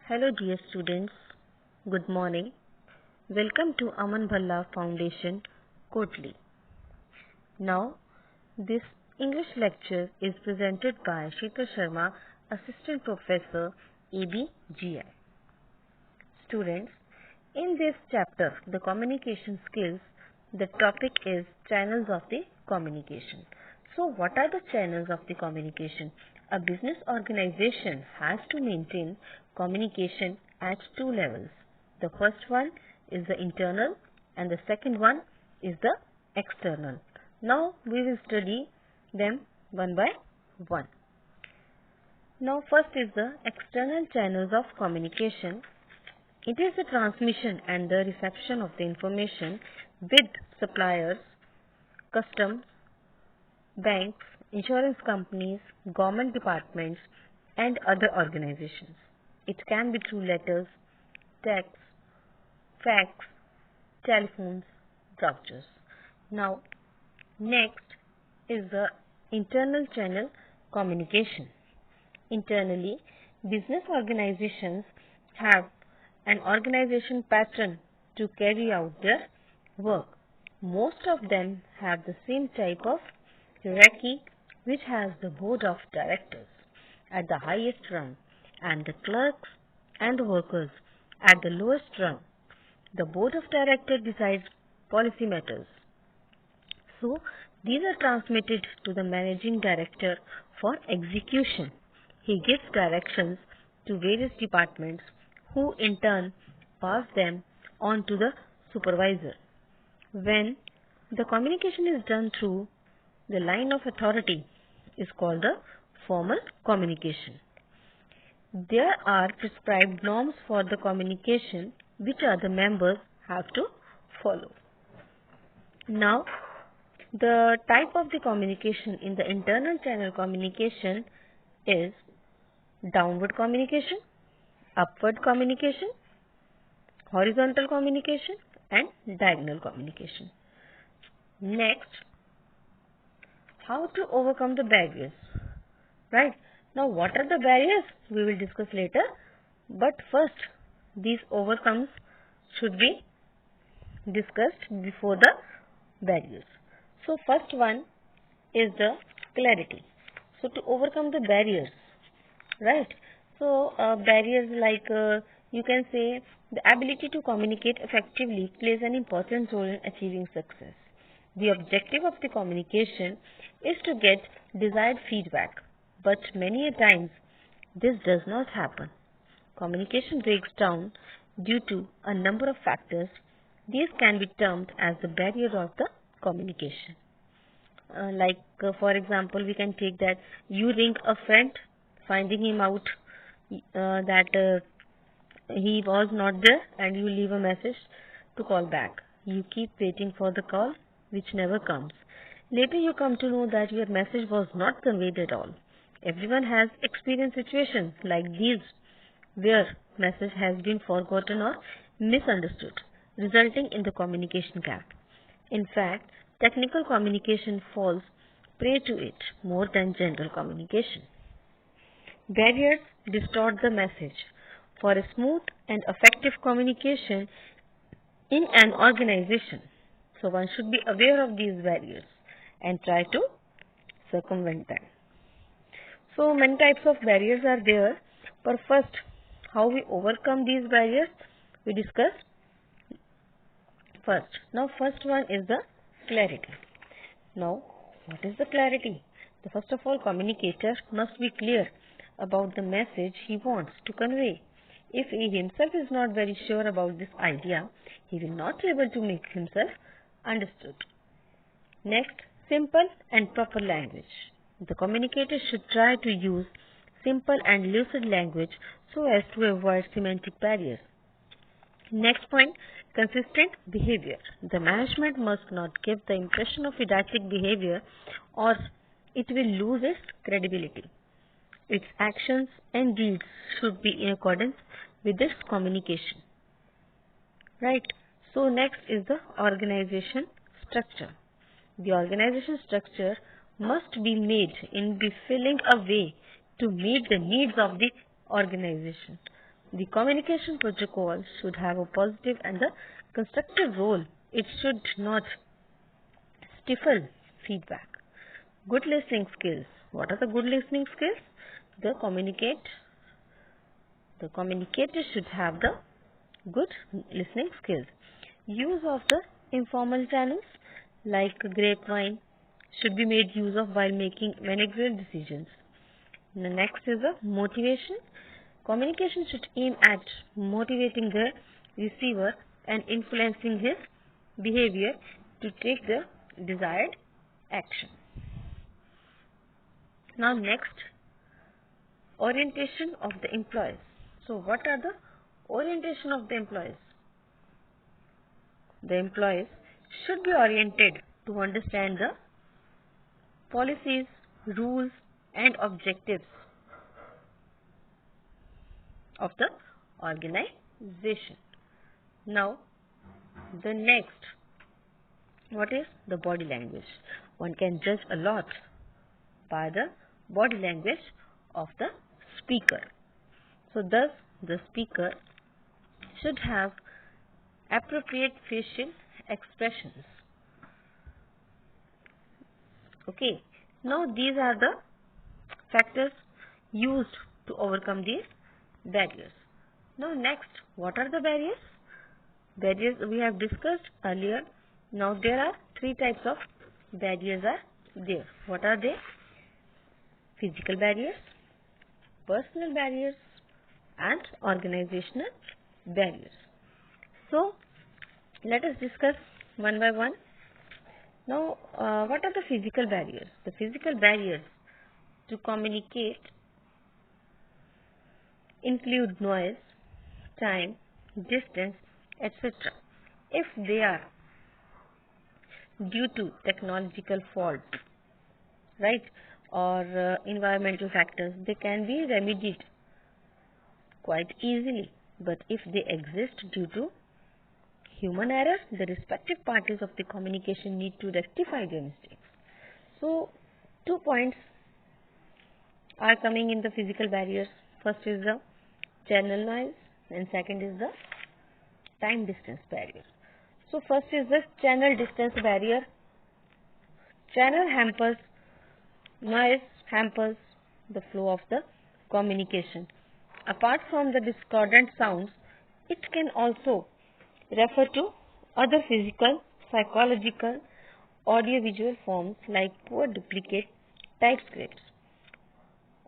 Hello dear students, good morning. Welcome to Aman Bhalla Foundation, Kotli. Now, this English lecture is presented by Sheetal Sharma, Assistant Professor, ABGI. Students, in this chapter, the communication skills, the topic is channels of the communication. So, what are the channels of the communication? A business organization has to maintain communication at two levels. The first one is the internal and the second one is the external. Now, we will study them one by one. Now, first is the external channels of communication. It is the transmission and the reception of the information with suppliers, customs, banks, insurance companies, government departments, and other organizations. It can be through letters, texts, fax, telephones, vouchers. Now, next is the internal channel communication. Internally, business organizations have an organization pattern to carry out their work. Most of them have the same type of hierarchy, which has the board of directors at the highest rung and the clerks and the workers at the lowest rung. The board of directors decides policy matters. So, these are transmitted to the managing director for execution. He gives directions to various departments who in turn pass them on to the supervisor. When the communication is done through the line of authority is called the formal communication. There are prescribed norms for the communication which are the members have to follow. Now, the type of the communication in the internal channel communication is downward communication, upward communication, horizontal communication, and diagonal communication. Next, how to overcome the barriers. Right? Now, what are the barriers? We will discuss later. But first, these overcomes should be discussed before the barriers. So, first one is the clarity. So, to overcome the barriers, right? So, barriers like you can say the ability to communicate effectively plays an important role in achieving success. The objective of the communication is to get desired feedback, but many a times this does not happen. Communication breaks down due to a number of factors. These can be termed as the barriers of the communication. For example, we can take that you ring a friend, finding him out that he was not there, and you leave a message to call back. You keep waiting for the call, which never comes. Later you come to know that your message was not conveyed at all. Everyone has experienced situations like these where message has been forgotten or misunderstood, resulting in the communication gap. In fact, technical communication falls prey to it more than general communication. Barriers distort the message. For a smooth and effective communication in an organization, so one should be aware of these barriers and try to circumvent them. So many types of barriers are there, but first, how we overcome these barriers, we discuss first. Now, first one is the clarity. Now, what is the clarity? The first of all, communicator must be clear about the message he wants to convey. If he himself is not very sure about this idea, he will not be able to make himself understood. Next, simple and proper language. The communicator should try to use simple and lucid language so as to avoid semantic barriers. Next point, consistent behavior. The management must not give the impression of erratic behavior or it will lose its credibility. Its actions and deeds should be in accordance with this communication. Right? So, next is the organization structure. The organization structure must be made in befitting a way to meet the needs of the organization. The communication protocol should have a positive and a constructive role. It should not stifle feedback. Good listening skills. What are the good listening skills? The communicator should have the good listening skills. Use of the informal channels like grapevine should be made use of while making managerial decisions. The next is the motivation. Communication should aim at motivating the receiver and influencing his behavior to take the desired action. Now next, orientation of the employees. So what are the orientation of the employees? The employees should be oriented to understand the policies, rules and objectives of the organization. Now the next, what is the body language? One can judge a lot by the body language of the speaker. So thus the speaker should have appropriate facial expressions. Okay, now these are the factors used to overcome these barriers. Now next, what are the barriers? Barriers we have discussed earlier. Now there are three types of barriers are there. What are they? Physical barriers, personal barriers and organizational barriers. So let us discuss one by one. Now what are the physical barriers? The physical barriers to communicate include noise, time, distance, etc. If they are due to technological fault, right, or environmental factors, they can be remedied quite easily. But if they exist due to human error, the respective parties of the communication need to rectify their mistakes. So 2 points are coming in the physical barriers. First is the channel noise and second is the time distance barrier. So first is the channel distance barrier. Channel hampers, noise hampers the flow of the communication. Apart from the discordant sounds, it can also refer to other physical, psychological, audiovisual forms like poor duplicate typescripts.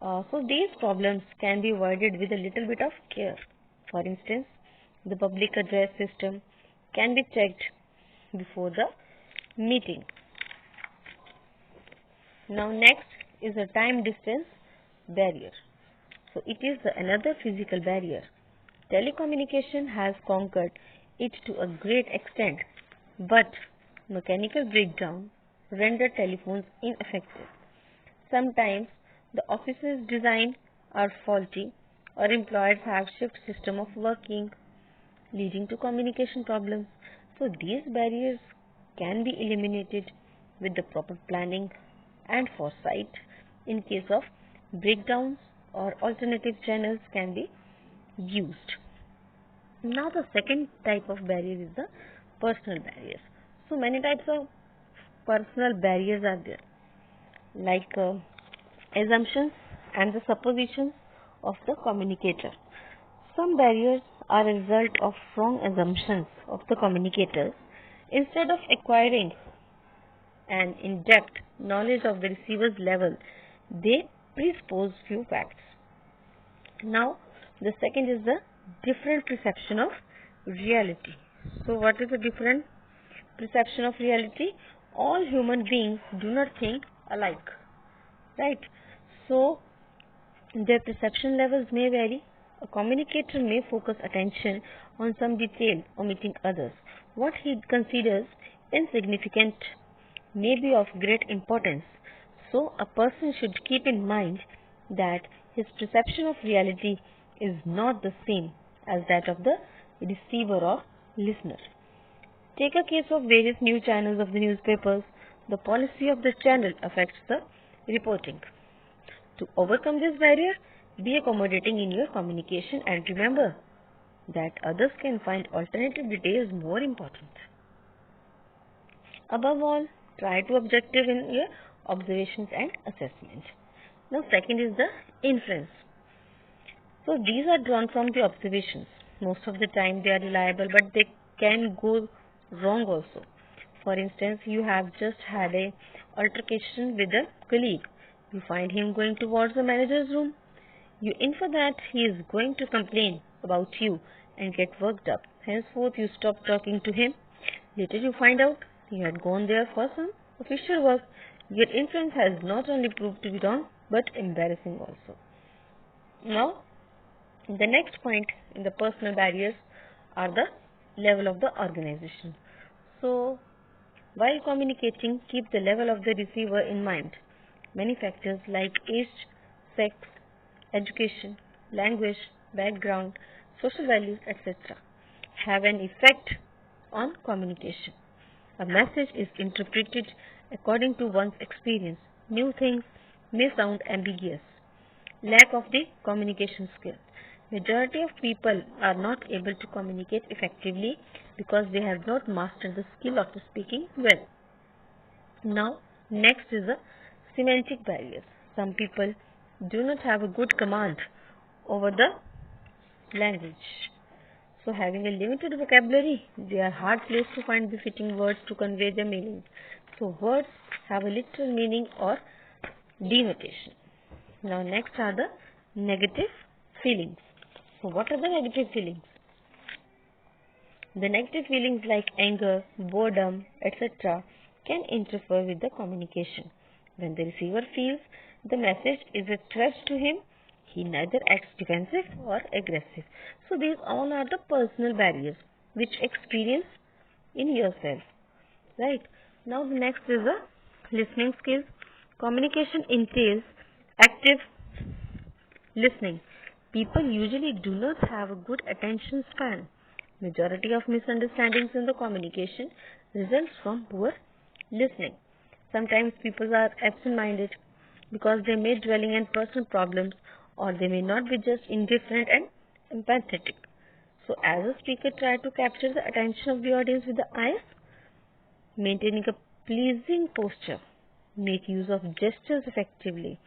So these problems can be avoided with a little bit of care. For instance, the public address system can be checked before the meeting. Now next is the time distance barrier. So it is another physical barrier. Telecommunication has conquered it to a great extent, but mechanical breakdown render telephones ineffective. Sometimes the office's design are faulty or employees have shift system of working, leading to communication problems. So these barriers can be eliminated with the proper planning and foresight. In case of breakdowns or alternative channels can be used. Now the second type of barrier is the personal barriers. So many types of personal barriers are there, like assumptions and the suppositions of the communicator. Some barriers are a result of wrong assumptions of the communicators. Instead of acquiring an in-depth knowledge of the receiver's level, they presuppose few facts. Now the second is the different perception of reality. So what is the different perception of reality? All human beings do not think alike, right? So their perception levels may vary. A communicator may focus attention on some detail, omitting others. What he considers insignificant may be of great importance. So a person should keep in mind that his perception of reality is not the same as that of the receiver or listener. Take a case of various news channels of the newspapers. The policy of the channel affects the reporting. To overcome this barrier, Be accommodating in your communication and remember that others can find alternative details more important. Above all, try to objective in your observations and assessment. Now, second is the inference. So, these are drawn from the observations. Most of the time they are reliable, but they can go wrong also. For instance, you have just had a altercation with a colleague. You find him going towards the manager's room. You infer that he is going to complain about you and get worked up. Henceforth, you stop talking to him. Later, you find out he had gone there for some official work. Your inference has not only proved to be wrong, but embarrassing also. Now, the next point in the personal barriers are the level of the organization. So, while communicating, keep the level of the receiver in mind. Many factors like age, sex, education, language, background, social values, etc. have an effect on communication. A message is interpreted according to one's experience. New things may sound ambiguous. Lack of the communication skill. Majority of people are not able to communicate effectively because they have not mastered the skill of speaking well. Now, next is the semantic barriers. Some people do not have a good command over the language. So, having a limited vocabulary, they are hard placed to find befitting words to convey their meaning. So, words have a literal meaning or denotation. Now, next are the negative feelings. So, what are the negative feelings? The negative feelings like anger, boredom, etc. can interfere with the communication. When the receiver feels the message is a threat to him, he neither acts defensive or aggressive. So these all are the personal barriers which experience in yourself. Right? Now the next is the listening skills. Communication entails active listening. People usually do not have a good attention span. Majority of misunderstandings in the communication results from poor listening. Sometimes people are absent-minded because they may dwelling in personal problems or they may not be just indifferent and empathetic. So as a speaker, try to capture the attention of the audience with the eyes, maintaining a pleasing posture. Make use of gestures effectively.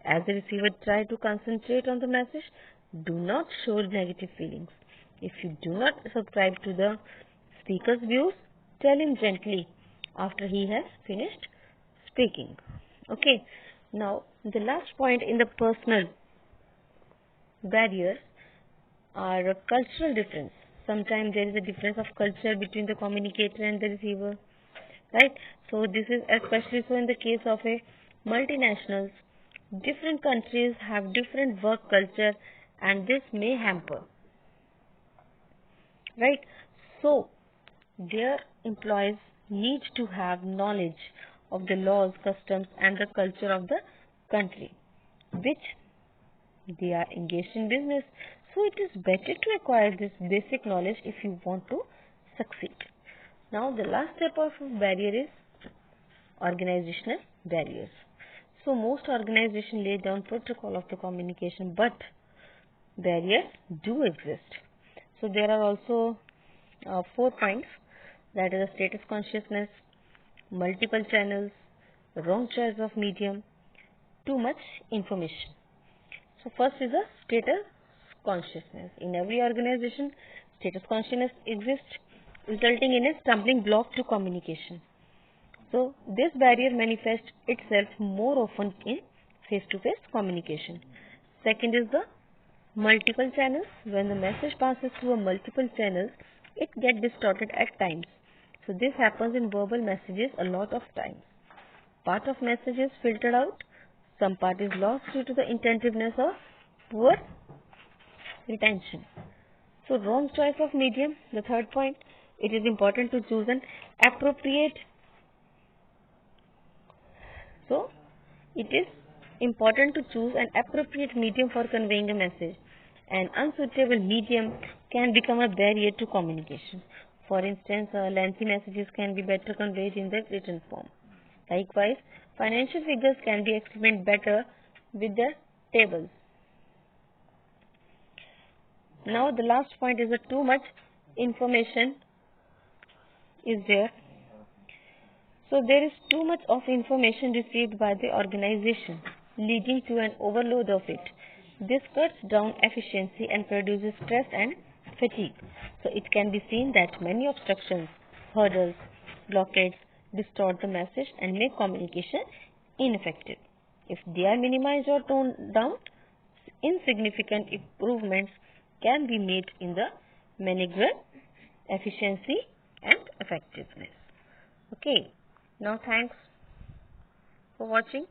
As a receiver, try to concentrate on the message. Do not show negative feelings. If you do not subscribe to the speaker's views, tell him gently after he has finished speaking. Okay. Now, the last point in the personal barriers are a cultural difference. Sometimes there is a difference of culture between the communicator and the receiver. Right? So, this is especially so in the case of a multinationals. Different countries have different work culture and this may hamper. Right? So, their employees need to have knowledge of the laws, customs and the culture of the country which they are engaged in business. So, it is better to acquire this basic knowledge if you want to succeed. Now, the last step of barrier is organizational barriers. So, most organizations lay down protocol of the communication, but barriers do exist. So, there are also 4 points, that is status consciousness, multiple channels, wrong choice of medium, too much information. So, first is the status consciousness. In every organization, status consciousness exists, resulting in a stumbling block to communication. So, this barrier manifests itself more often in face-to-face communication. Second is the multiple channels. When the message passes through a multiple channels, it gets distorted at times. So, this happens in verbal messages a lot of times. Part of message is filtered out. Some part is lost due to the intentiveness or poor retention. So, wrong choice of medium. The third point, it is important to choose an appropriate. So, it is important to choose an appropriate medium for conveying a message. An unsuitable medium can become a barrier to communication. For instance, lengthy messages can be better conveyed in the written form. Likewise, financial figures can be explained better with the tables. Now the last point is that too much information is there. So there is too much of information received by the organization, leading to an overload of it. This cuts down efficiency and produces stress and fatigue. So it can be seen that many obstructions, hurdles, blockades distort the message and make communication ineffective. If they are minimized or toned down, insignificant improvements can be made in the managerial efficiency and effectiveness. Okay. Now thanks for watching.